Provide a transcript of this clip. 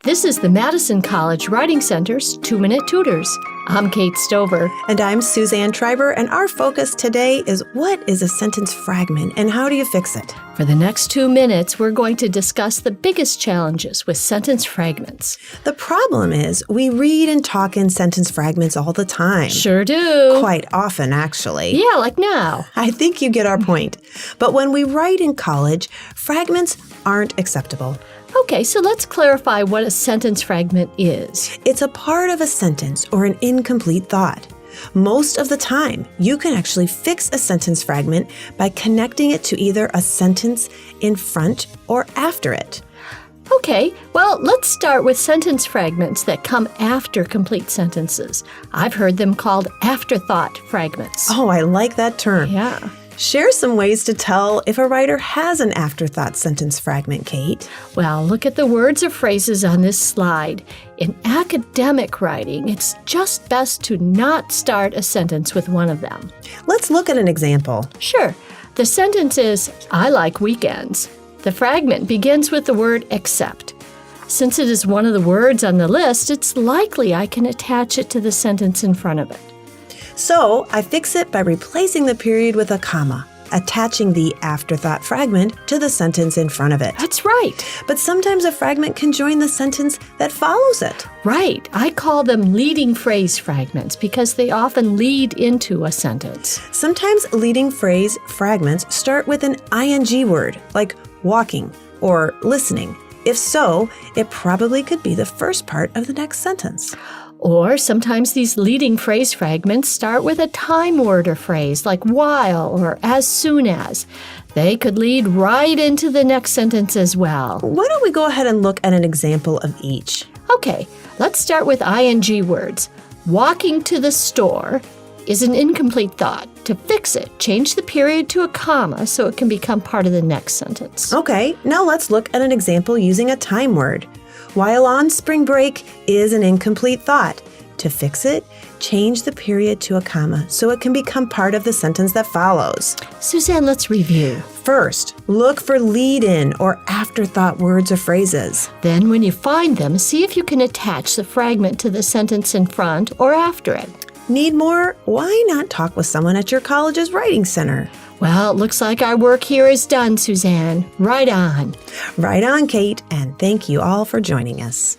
This is the Madison College Writing Center's 2-Minute Tutors. I'm Kate Stover. And I'm Suzanne Triber, and our focus today is what is a sentence fragment and how do you fix it? For the next 2 minutes, we're going to discuss the biggest challenges with sentence fragments. The problem is we read and talk in sentence fragments all the time. Sure do. Quite often, actually. Yeah, like now. I think you get our point. But when we write in college, fragments aren't acceptable. Okay, so let's clarify what a sentence fragment is. It's a part of a sentence or an incomplete thought. Most of the time, you can actually fix a sentence fragment by connecting it to either a sentence in front or after it. Okay, well, let's start with sentence fragments that come after complete sentences. I've heard them called afterthought fragments. Oh, I like that term. Yeah. Share some ways to tell if a writer has an afterthought sentence fragment, Kate. Well, look at the words or phrases on this slide. In academic writing, it's just best to not start a sentence with one of them. Let's look at an example. Sure. The sentence is, I like weekends. The fragment begins with the word except. Since it is one of the words on the list, it's likely I can attach it to the sentence in front of it. So I fix it by replacing the period with a comma, attaching the afterthought fragment to the sentence in front of it. That's right. But sometimes a fragment can join the sentence that follows it. Right. I call them leading phrase fragments because they often lead into a sentence. Sometimes leading phrase fragments start with an ing word, like walking or listening. If so, it probably could be the first part of the next sentence. Or sometimes these leading phrase fragments start with a time word or phrase like while or as soon as. They could lead right into the next sentence as well. Why don't we go ahead and look at an example of each? Okay, let's start with ing words. Walking to the store is an incomplete thought. To fix it, change the period to a comma so it can become part of the next sentence. Okay, now let's look at an example using a time word. While on spring break is an incomplete thought. To fix it, change the period to a comma so it can become part of the sentence that follows. Suzanne, let's review. First, look for lead-in or afterthought words or phrases. Then when you find them, see if you can attach the fragment to the sentence in front or after it. Need more? Why not talk with someone at your college's writing center? Well, it looks like our work here is done, Suzanne. Right on. Right on, Kate, and thank you all for joining us.